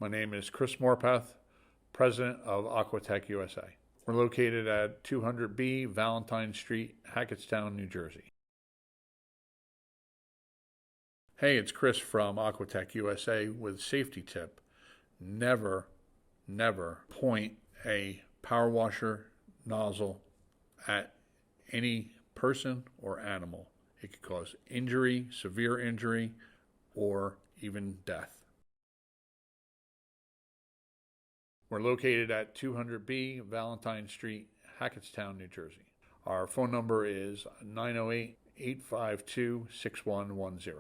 My name is Chris Morpeth, President of Aquatech USA. We're located at 200B Valentine Street, Hackettstown, New Jersey. Hey, it's Chris from Aquatech USA with a safety tip. Never point a power washer nozzle at any person or animal. It could cause injury, severe injury, or even death. We're located at 200B Valentine Street, Hackettstown, New Jersey. Our phone number is 908-852-6110.